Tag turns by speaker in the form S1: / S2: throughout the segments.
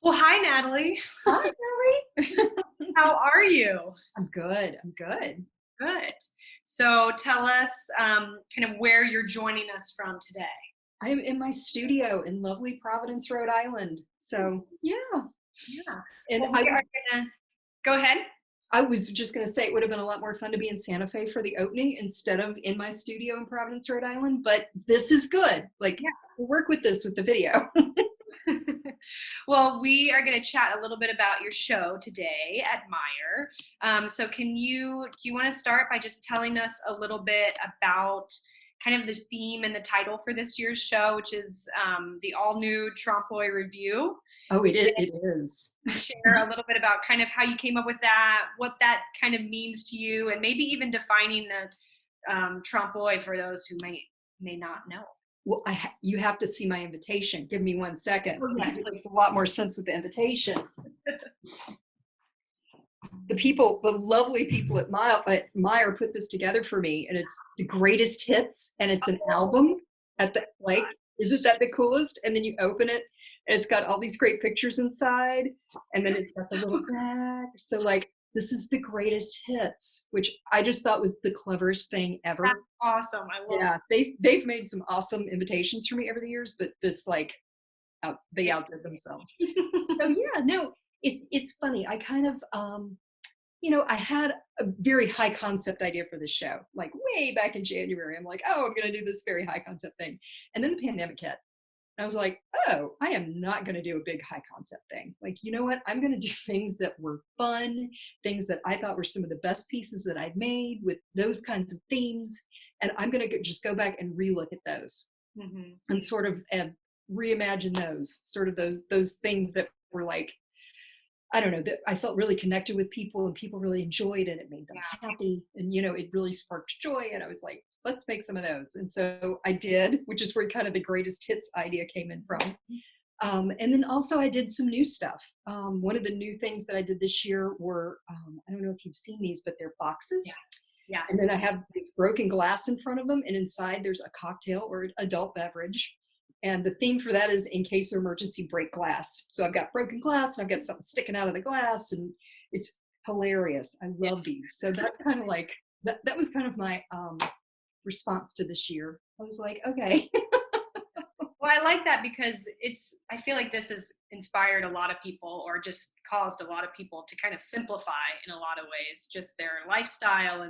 S1: Well, hi, Natalie.
S2: Hi, Kelly.
S1: How are you?
S2: I'm good. I'm good.
S1: Good. So tell us kind of where you're joining us from today.
S2: I'm in my studio in lovely Providence, Rhode Island. So yeah,
S1: Yeah.
S2: and
S1: Well, we are going to go ahead.
S2: I was just gonna say it would have been a lot more fun to be in Santa Fe for the opening instead of in my studio in Providence, Rhode Island. But this is good. Like we'll work with this with the video.
S1: Yeah. Well, we are going to chat a little bit about your show today at Meyer. So do you want to start by just telling us a little bit about kind of the theme and the title for this year's show, which is the all new Trompe Review?
S2: Oh, it is. It is.
S1: Share a little bit about kind of how you came up with that, what that kind of means to you, and maybe even defining the trompe for those who may not know.
S2: Well, you have to see my invitation. Give me 1 second
S1: Oh,
S2: because
S1: yes,
S2: it
S1: please.
S2: makes a lot more sense with the invitation. The lovely people at Meyer put this together for me, and it's the greatest hits, and it's an album at the isn't that the coolest? And then you open it, and it's got all these great pictures inside, and then it's got the little bag. So this is the greatest hits, which I just thought was the cleverest thing
S1: That's
S2: ever.
S1: awesome. I love
S2: Yeah, they've made some awesome invitations for me over the years, but this they outdid themselves. So yeah, no, it's funny. I kind of I had a very high concept idea for this show, like way back in January. I'm like, oh, I'm going to do this very high concept thing. And then the pandemic hit. I was like, oh, I am not going to do a big high concept thing. Like, you know what? I'm going to do things that were fun, things that I thought were some of the best pieces that I'd made with those kinds of themes. And I'm going to just go back and relook at those and sort of reimagine those, sort of those things that were like, I don't know, that I felt really connected with people and people really enjoyed it. It made them happy. And, it really sparked joy. And I was like, let's make some of those. And so I did, which is where kind of the greatest hits idea came in from. And then also I did some new stuff. One of the new things that I did this year were, I don't know if you've seen these, but they're boxes.
S1: Yeah.
S2: And then I have this broken glass in front of them. And inside there's a cocktail or adult beverage. And the theme for that is in case of emergency, break glass. So I've got broken glass and I've got something sticking out of the glass, and it's hilarious. I love these. So that's kind of like, that was kind of my response to this year. I was like, okay.
S1: Well, I like that because I feel like this has inspired a lot of people or just caused a lot of people to kind of simplify in a lot of ways, just their lifestyle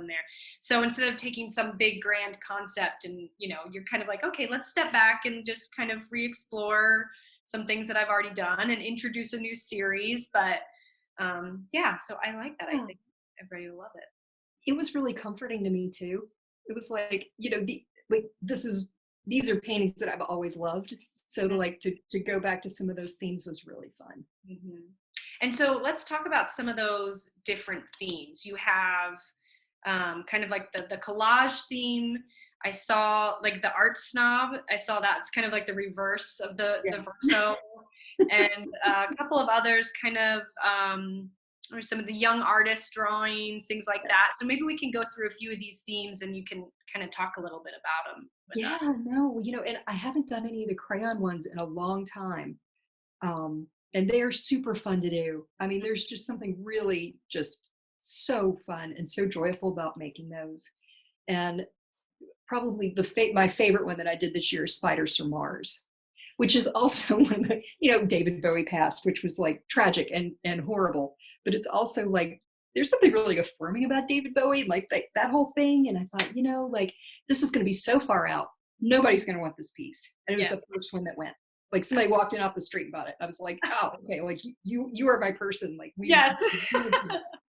S1: so instead of taking some big grand concept and, you're kind of like, okay, let's step back and just kind of re-explore some things that I've already done and introduce a new series. But yeah, so I like that. I think everybody will love it.
S2: It was really comforting to me too. It was like, these are paintings that I've always loved. So to go back to some of those themes was really fun.
S1: Mm-hmm. And so let's talk about some of those different themes. You have kind of like the collage theme. I saw like the art snob. I saw that's kind of like the reverse of the verso. And a couple of others kind of or some of the young artist drawings, things like that. So maybe we can go through a few of these themes and you can kind of talk a little bit about them.
S2: Yeah, no, and I haven't done any of the crayon ones in a long time. And they're super fun to do. I mean, there's just something really just so fun and so joyful about making those. And probably my favorite one that I did this year is Spiders from Mars, which is also one that, David Bowie passed, which was like tragic and horrible. But it's also like, there's something really affirming about David Bowie, like that whole thing. And I thought, this is going to be so far out. Nobody's going to want this piece. And it was the first one that went. Like somebody walked in off the street and bought it. I was like, oh, okay, like you are my person. Like
S1: yes,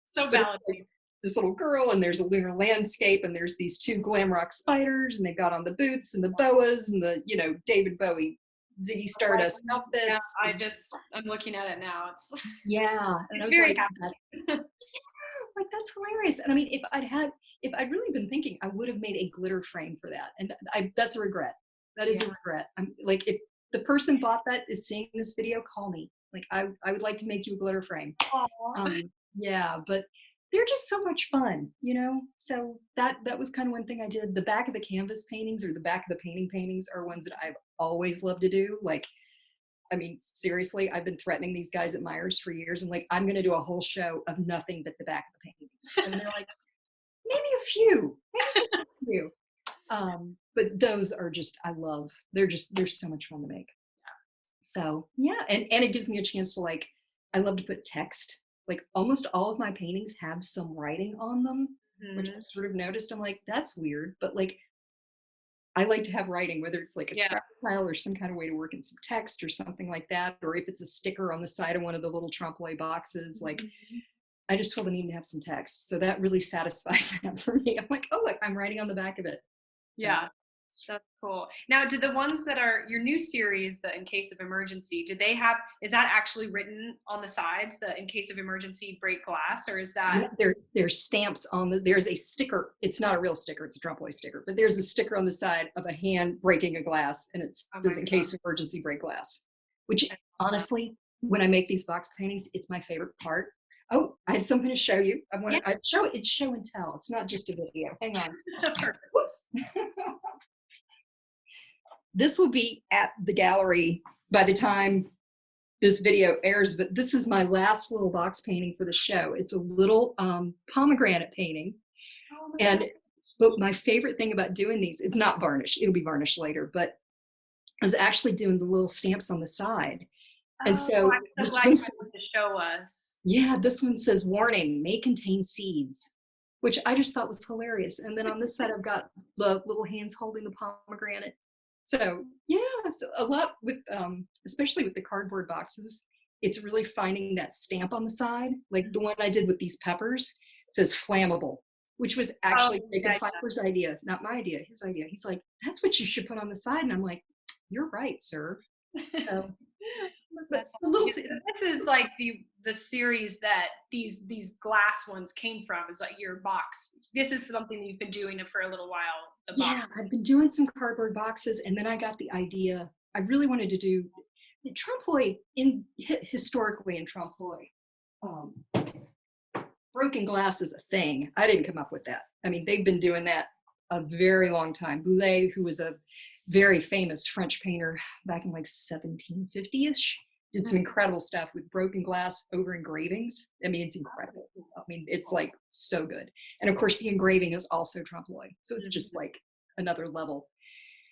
S1: so validating.
S2: Like this little girl, and there's a lunar landscape, and there's these two glam rock spiders, and they've got on the boots and the boas and the David Bowie Ziggy Stardust outfits.
S1: Yeah, I'm looking at it now.
S2: And I was
S1: very
S2: like,
S1: happy.
S2: like that's hilarious. And I mean, if I'd really been thinking, I would have made a glitter frame for that, and that's a regret. That is a regret. I'm like, if the person bought that is seeing this video, call me. Like I would like to make you a glitter frame. Yeah, but they're just so much fun, So that was kind of one thing I did. The back of the canvas paintings or the back of the paintings are ones that I've always loved to do. Like I mean, seriously, I've been threatening these guys at Myers for years. And like, I'm going to do a whole show of nothing but the back of the paintings. And they're like, maybe a few, maybe just a few. But those are just, I love, they're so much fun to make. So yeah. And it gives me a chance to like, I love to put text. Like almost all of my paintings have some writing on them, which I sort of noticed. I'm like, that's weird. But like, I like to have writing, whether it's like a
S1: Yeah.
S2: scrap file or some kind of way to work in some text or something like that, or if it's a sticker on the side of one of the little trompe-l'oeil boxes, like I just feel the need to have some text. So that really satisfies that for me. I'm like, oh, look, I'm writing on the back of it. So,
S1: Yeah. That's cool. Now, did the ones that are your new series, the In Case of Emergency, is that actually written on the sides, the In Case of Emergency Break Glass, or is that?
S2: yeah, there's stamps on there's a sticker. It's not a real sticker, it's a trompe-l'oeil sticker, but there's a sticker on the side of a hand breaking a glass, and it
S1: Oh
S2: says
S1: my
S2: In
S1: God.
S2: Case of Emergency Break Glass, which
S1: I love that.
S2: honestly, when I make these box paintings, it's my favorite part. Oh, I have something to show you.
S1: Yeah.
S2: It's show and tell. It's not just a video. Hang on.
S1: Perfect.
S2: Whoops. This will be at the gallery by the time this video airs, but this is my last little box painting for the show. It's a little pomegranate painting.
S1: Oh my
S2: And
S1: God.
S2: but my favorite thing about doing these, it's not varnished, it'll be varnished later, but I was actually doing the little stamps on the side. And
S1: Oh,
S2: so
S1: I'm so
S2: this
S1: glad
S2: one
S1: you
S2: says,
S1: wanted to show us.
S2: yeah, this one says warning, may contain seeds, which I just thought was hilarious. And then on this side, I've got the little hands holding the pomegranate. So yeah, so a lot with, especially with the cardboard boxes, it's really finding that stamp on the side. Like the one I did with these peppers says flammable, which was
S1: Oh,
S2: actually Jacob
S1: yeah,
S2: Pfeiffer's idea, not my idea, his idea. He's like, that's what you should put on the side. And I'm like, you're right, sir.
S1: yeah.
S2: So, but
S1: That's
S2: the little,
S1: yeah, this is like the series that these glass ones came from. Is like your box. This is something that you've been doing for a little while. The box.
S2: yeah, I've been doing some cardboard boxes, and then I got the idea. I really wanted to do the trompe-l'oeil historically in trompe-l'oeil. Um, broken glass is a thing. I didn't come up with that. I mean, they've been doing that a very long time. Boulet, who was a very famous French painter back in like 1750-ish, did some incredible stuff with broken glass over engravings. I mean, it's incredible. I mean, it's like so good. And of course, the engraving is also trompe-l'oeil. So it's just like another level.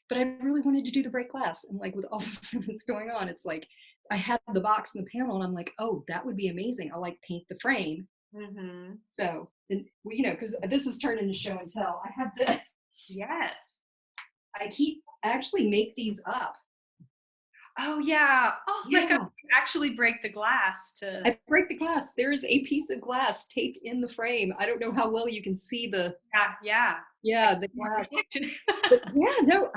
S2: But I really wanted to do the break glass. And like with all this that's going on, it's like I had the box and the panel, and I'm like, oh, that would be amazing. I'll like paint the frame.
S1: Mm-hmm.
S2: So, and, well, you know, because this is turned into show and tell. I have the,
S1: Yes.
S2: I actually make these up.
S1: Oh yeah. Oh my God.
S2: Yeah.
S1: You actually break the glass to.
S2: I break the glass. There's a piece of glass taped in the frame. I don't know how well you can see the,
S1: Yeah.
S2: yeah, the glass. But yeah, no,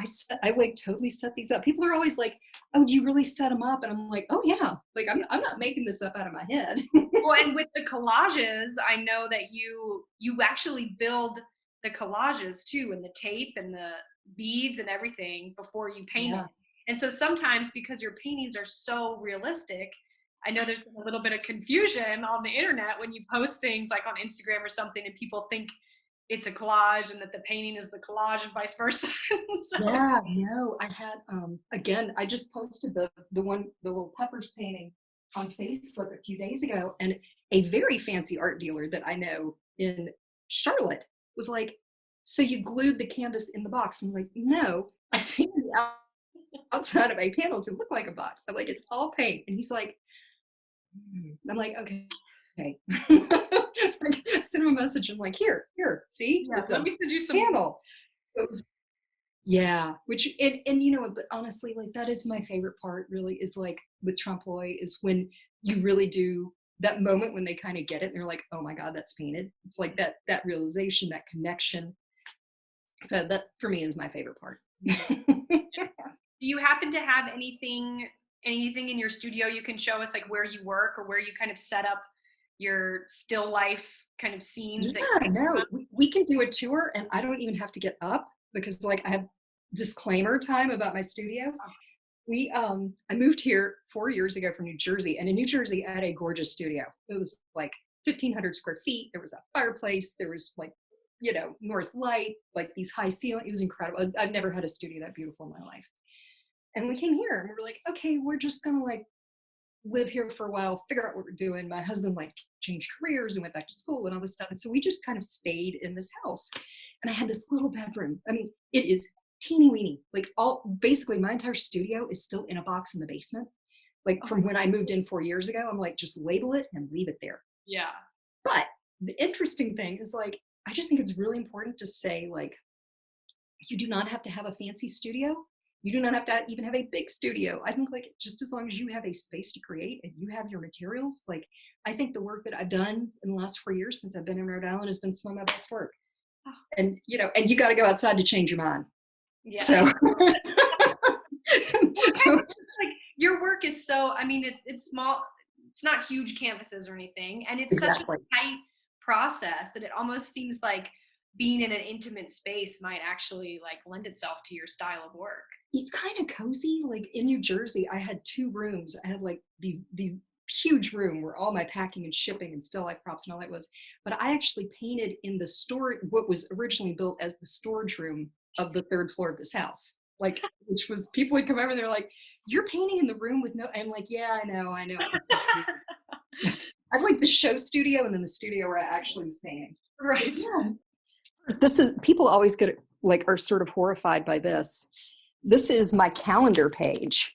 S2: I like totally set these up. People are always like, oh, do you really set them up? And I'm like, oh yeah, like I'm not making this up out of my head.
S1: Well, and with the collages, I know that you actually build the collages too, and the tape and the beads and everything before you paint
S2: Yeah.
S1: it. And so sometimes because your paintings are so realistic, I know there's been a little bit of confusion on the internet when you post things like on Instagram or something, and people think it's a collage and that the painting is the collage and vice versa. So
S2: Yeah, no, I had again, I just posted the little peppers painting on Facebook a few days ago, and a very fancy art dealer that I know in Charlotte was like, so you glued the canvas in the box? I'm like, no, I painted the outside of a panel to look like a box. I'm like, it's all paint. And he's like, I'm like, okay. Okay. Like, I sent him a message. I'm like, here, see,
S1: yeah,
S2: it's
S1: let
S2: a
S1: me send you some.
S2: panel. So it was, yeah, which and you know, but honestly, like that is my favorite part. Really, is like with trompe-l'oeil is when you really do that moment when they kind of get it and they're like, oh my god, that's painted. It's like that realization, that connection. So that for me is my favorite part.
S1: Do you happen to have anything in your studio you can show us, like where you work or where you kind of set up your still life kind of scenes that
S2: Yeah,
S1: you
S2: no, we can do a tour, and I don't even have to get up because like I have disclaimer time about my studio. We I moved here 4 years ago from New Jersey, and in New Jersey I had a gorgeous studio. It was like 1,500 square feet. There was a fireplace. There was like, you know, north light, like these high ceiling. It was incredible. I've never had a studio that beautiful in my life. And we came here and we're like, okay, we're just gonna like live here for a while, figure out what we're doing. My husband like changed careers and went back to school and all this stuff. And so we just kind of stayed in this house. And I had this little bedroom. I mean, it is teeny weeny. Like all basically my entire studio is still in a box in the basement. Like
S1: Oh,
S2: from when I moved in 4 years ago, I'm like, just label it and leave it there.
S1: yeah.
S2: But the interesting thing is like, I just think it's really important to say, like, you do not have to have a fancy studio. You do not have to even have a big studio. I think like just as long as you have a space to create and you have your materials, like I think the work that I've done in the last 4 years since I've been in Rhode Island has been some of my best work.
S1: Oh,
S2: And and you got to go outside to change your mind.
S1: yeah.
S2: So,
S1: Well, I
S2: so
S1: like your work is so, I mean, it's small, it's not huge canvases or anything. And it's such a
S2: exactly.
S1: tight process that it almost seems like being in an intimate space might actually like lend itself to your style of work.
S2: It's kind of cozy. Like in New Jersey, I had 2 rooms. I had like these huge room where all my packing and shipping and still life props and all that was. But I actually painted in the store what was originally built as the storage room of the 3rd floor of this house. Like, which was people would come over and they're like, "You're painting in the room with no." I'm like, "Yeah, I know. I'd like the show studio and then the studio where I actually was painting." But
S1: Right.
S2: yeah, this is people always get like are sort of horrified by this. This is my calendar page.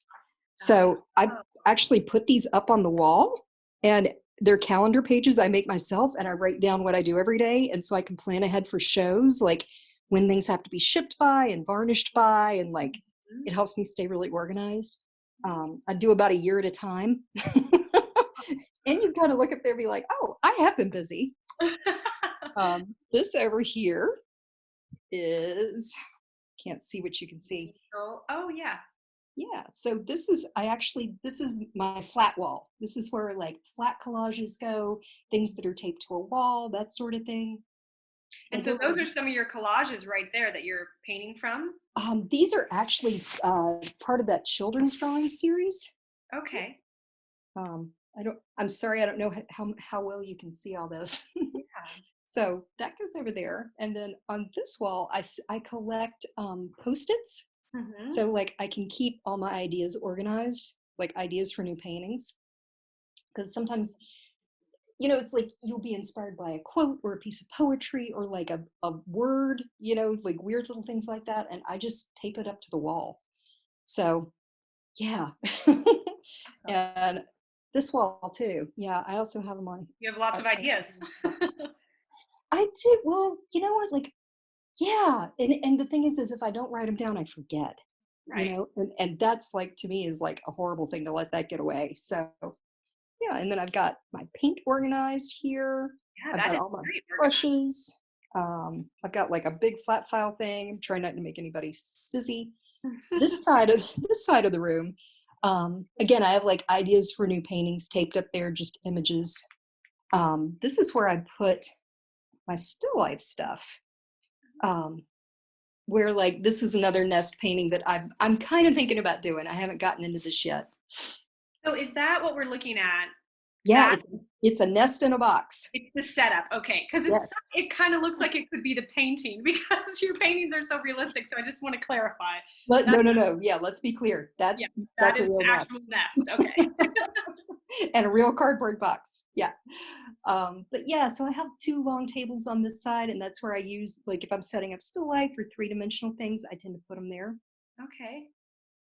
S2: So I
S1: Oh,
S2: actually put these up on the wall and they're calendar pages I make myself and I write down what I do every day. And so I can plan ahead for shows, like when things have to be shipped by and varnished by, and like
S1: mhm.
S2: it helps me stay really organized. I do about a year at a time. And you kind of look up there and be like, oh, I have been busy. This over here is, can't see what you can see.
S1: Oh, oh yeah.
S2: Yeah, so this is my flat wall. This is where like flat collages go, things that are taped to a wall, that sort of thing.
S1: And
S2: Like
S1: so those
S2: over,
S1: are some of your collages right there that you're painting from.
S2: these are actually part of that children's drawing series.
S1: Okay.
S2: I'm sorry, I don't know how well you can see all this.
S1: Yeah.
S2: So that goes over there. And then on this wall, I collect Post-its.
S1: Hmm.
S2: So like I can keep all my ideas organized, like ideas for new paintings. Because sometimes it's like you'll be inspired by a quote or a piece of poetry or like a word, like weird little things like that. And I just tape it up to the wall. So, yeah. And this wall too. Yeah, I also have them on.
S1: You have lots of ideas.
S2: I do. Well, you know what? Like, yeah. And the thing is if I don't write them down, I forget,
S1: Right.
S2: and that's like, to me, is like a horrible thing to let that get away. So, yeah, and then I've got my paint organized here.
S1: Yeah,
S2: I've
S1: that
S2: got
S1: is
S2: all my
S1: great organized.
S2: brushes. I've got like a big flat file thing. I'm trying not to make anybody sizzy. This side of the room, again, I have like ideas for new paintings taped up there, just images. This is where I put my still life stuff. Um, where like this is another nest painting that I'm kind of thinking about doing. I haven't gotten into this yet.
S1: So is that what we're looking at?
S2: Yeah,
S1: That
S2: it's a nest in a box.
S1: it's the setup, okay? Because
S2: Yes.
S1: it kind of looks like it could be the painting because your paintings are so realistic. So I just want to clarify that.
S2: No. Yeah, let's be clear.
S1: Yeah,
S2: That's
S1: that
S2: that's a
S1: is
S2: real
S1: an actual
S2: nest
S1: nest. Okay.
S2: and a real cardboard box. Yeah. But yeah, so I have 2 long tables on this side, and that's where I use, like, if I'm setting up still life or 3-dimensional things, I tend to put them there.
S1: Okay.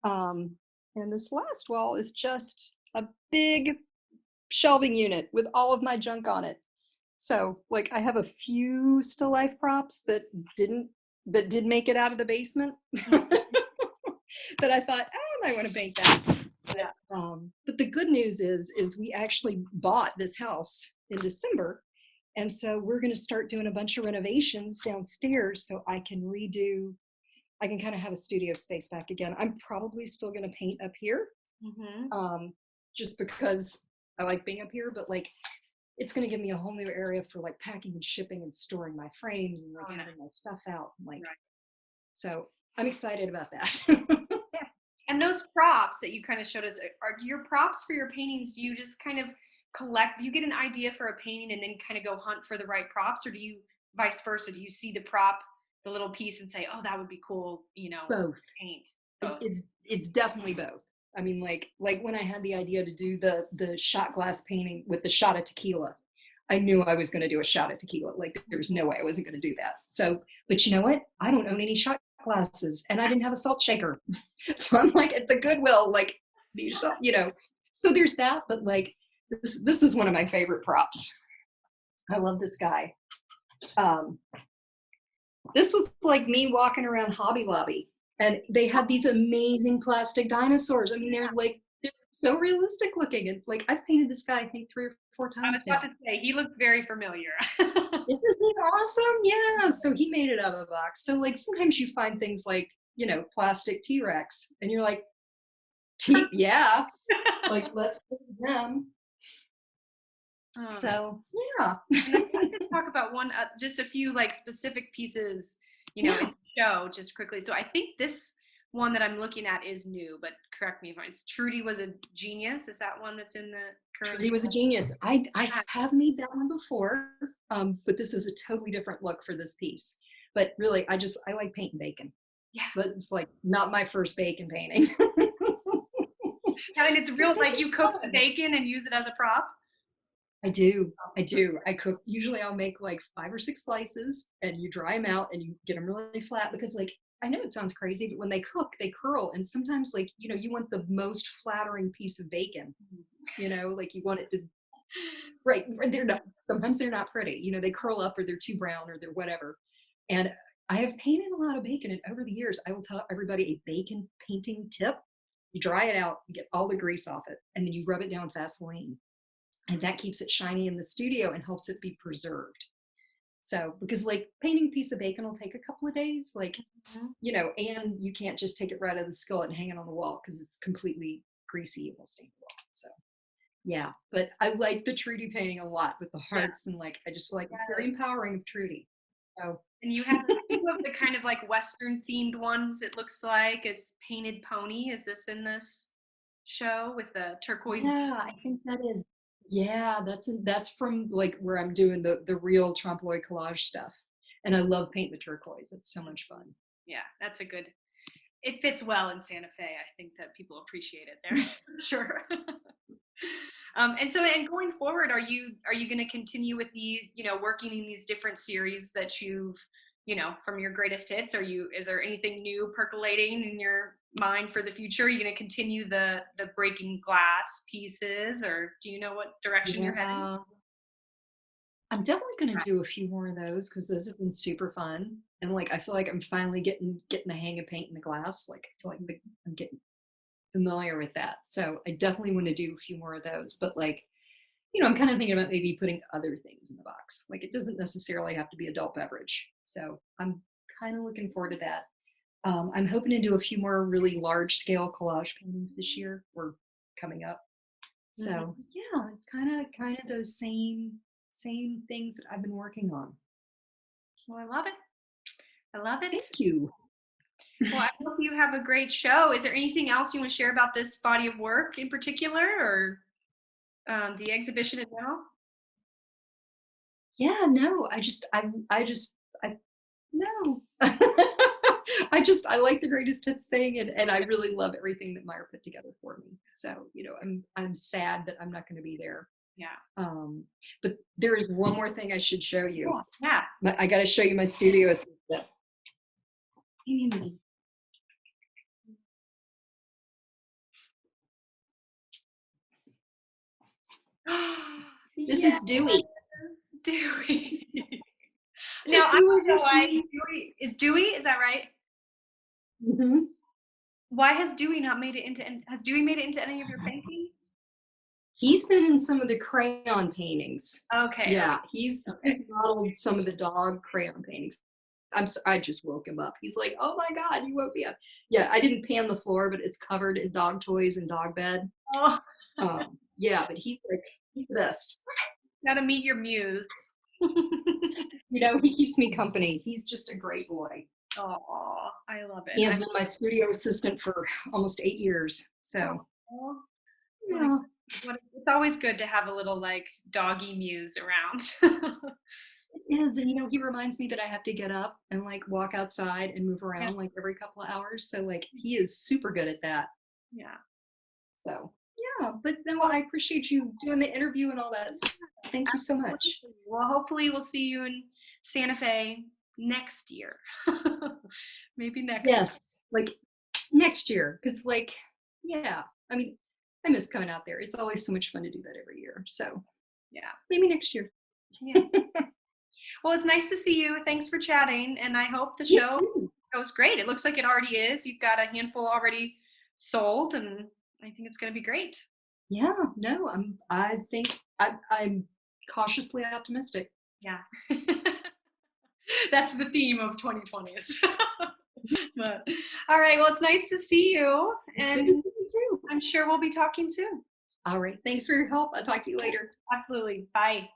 S2: Um, and this last wall is just a big shelving unit with all of my junk on it. So, like, I have a few still life props didn't that did make it out of the basement. But I thought, I might want to paint that.
S1: Yeah.
S2: But the good news is we actually bought this house in December, and so we're going to start doing a bunch of renovations downstairs so I can redo. I can kind of have a studio space back again. I'm probably still going to paint up here,
S1: Hmm.
S2: um, just because I like being up here. But like, it's going to give me a whole new area for like packing and shipping and storing my frames and like
S1: Oh, nice.
S2: having my stuff out. Like,
S1: Right.
S2: so I'm excited about that.
S1: Yeah. And those props that you kind of showed us are your props for your paintings. Do you just kind of collect? Do you get an idea for a painting and then kind of go hunt for the right props, or do you vice versa? Do you see the prop, the little piece, and say, "Oh, that would be cool,"
S2: Both.
S1: paint? Oh,
S2: It's definitely both. I mean, like when I had the idea to do the shot glass painting with the shot of tequila, I knew I was going to do a shot of tequila. Like there was no way I wasn't going to do that. So, but you know what? I don't own any shot glasses, and I didn't have a salt shaker, so I'm like at the Goodwill, like you know. So there's that. But like this is one of my favorite props. I love this guy. Um, this was like me walking around Hobby Lobby, and they had these amazing plastic dinosaurs. I mean, they're so realistic looking, and like I've painted this guy I think 3 or 4
S1: I was
S2: times
S1: about
S2: now.
S1: to say he looks very familiar.
S2: Isn't he awesome? Yeah. So he made it out of a box. So like sometimes you find things like, you know, plastic T-Rex, and you're like, yeah, like let's put them.
S1: Um,
S2: So yeah.
S1: and I wanted to talk about just a few like specific pieces, in
S2: Yeah.
S1: the show, just quickly. So I think this one that I'm looking at is new, but correct me if I'm. It's Trudy was a genius. Is that one that's in the current
S2: Trudy was a
S1: show?
S2: genius. I have made that one before, but this is a totally different look for this piece. But really, I like painting bacon.
S1: Yeah,
S2: But it's like not my first bacon painting.
S1: yeah, and it's
S2: Because
S1: real. Like you
S2: bacon's
S1: cook the
S2: fun.
S1: bacon and use it as a prop.
S2: I do. I do. I cook. Usually, I'll make like 5 or 6 slices, and you dry them out, and you get them really flat. Because, like, I know it sounds crazy, but when they cook, they curl. And sometimes, like, you know, you want the most flattering piece of bacon. You know, like you want it to. Right. They're not. Sometimes they're not pretty. You know, they curl up, or they're too brown, or they're whatever. And I have painted a lot of bacon, and over the years, I will tell everybody a bacon painting tip. You dry it out, you get all the grease off it, and then you rub it down with Vaseline, and that keeps it shiny in the studio and helps it be preserved. So because like painting a piece of bacon will take a couple of days, like,
S1: Mhm.
S2: you know, and you can't just take it right out of the skillet and hang it on the wall because it's completely greasy. It will stain the wall. So yeah, but I like the Trudy painting a lot with the
S1: Yeah.
S2: hearts, and like I just feel like it's very empowering of Trudy. So
S1: And you have the kind of like Western themed ones. It looks like it's Painted Pony. Is this in this show with the turquoise?
S2: yeah, I think that is. Yeah, that's from like where I'm doing the real trompe l'oeil collage stuff, and I love painting the turquoise. It's so much fun.
S1: Yeah, that's a good. It fits well in Santa Fe. I think that people appreciate it there for sure. And so, and going forward, are you going to continue with working in these different series that you've, from your greatest hits? Is there anything new percolating in your mind for the future? Are you going to continue the breaking glass pieces, or do you know what direction you're heading?
S2: Yeah, I'm definitely gonna do a few more of those because those have been super fun. And like I feel like I'm finally getting the hang of painting the glass. Like I feel like I'm getting familiar with that. So I definitely want to do a few more of those. But like, you know, I'm kind of thinking about maybe putting other things in the box. Like it doesn't necessarily have to be adult beverage. So I'm kind of looking forward to that. I'm hoping to do a few more really large scale collage paintings this year or coming up.
S1: Mhm.
S2: So yeah, it's kind of those same things that I've been working on.
S1: Well, I love it. I love it.
S2: Thank you.
S1: Well, I hope you have a great show. Is there anything else you want to share about this body of work in particular, or the exhibition in general?
S2: Yeah, no, I no. I like the greatest hits thing, and I really love everything that Meyer put together for me. So, you know, I'm sad that I'm not going to be there.
S1: Yeah.
S2: Um, but there is one more thing I should show you.
S1: Cool. Yeah.
S2: I got to show you my studio assistant. Give me a minute. This
S1: Yes,
S2: is Dewey.
S1: Dewey. Now, I
S2: He was
S1: don't know why
S2: asleep.
S1: Dewey, is that right?
S2: Mhm.
S1: Why has Dewey not made it into, has Dewey made it into any of your paintings?
S2: He's been in some of the crayon paintings.
S1: Okay,
S2: Yeah,
S1: okay.
S2: he's modeled some of the dog crayon paintings. I just woke him up. He's like, "Oh my God, you woke me up." Yeah, I didn't pan the floor, but it's covered in dog toys and dog bed.
S1: Oh,
S2: Yeah, but he's the best.
S1: gotta meet your muse.
S2: You know, he keeps me company. He's just a great boy.
S1: Oh, I love it.
S2: He has been my studio assistant for almost 8 years. So
S1: Oh, what a,
S2: yeah,
S1: it's always good to have a little like doggy muse around.
S2: It is, and he reminds me that I have to get up and like walk outside and move
S1: Yeah.
S2: around like every couple of hours. So like he is super good at that.
S1: Yeah.
S2: So yeah, but no,
S1: Well,
S2: I appreciate you doing the interview and all that. So thank you so much.
S1: absolutely. Well, hopefully we'll see you in Santa Fe next year. Maybe next year.
S2: Yes, like next year, because like yeah, I mean, I miss coming out there. It's always so much fun to do that every year. So
S1: Yeah.
S2: maybe next year.
S1: Yeah. Well, it's nice to see you. Thanks for chatting. And I hope the
S2: You
S1: show
S2: too.
S1: goes great. It looks like it already is. You've got a handful already sold, and I think it's going to be great.
S2: Yeah, no, I think I'm cautiously optimistic.
S1: Yeah. That's the theme of 2020s. But all right. Well, it's nice to see you.
S2: It's good to
S1: And
S2: see you too.
S1: I'm sure we'll be talking soon.
S2: All right. Thanks for your help. I'll talk to you later.
S1: Absolutely. Bye.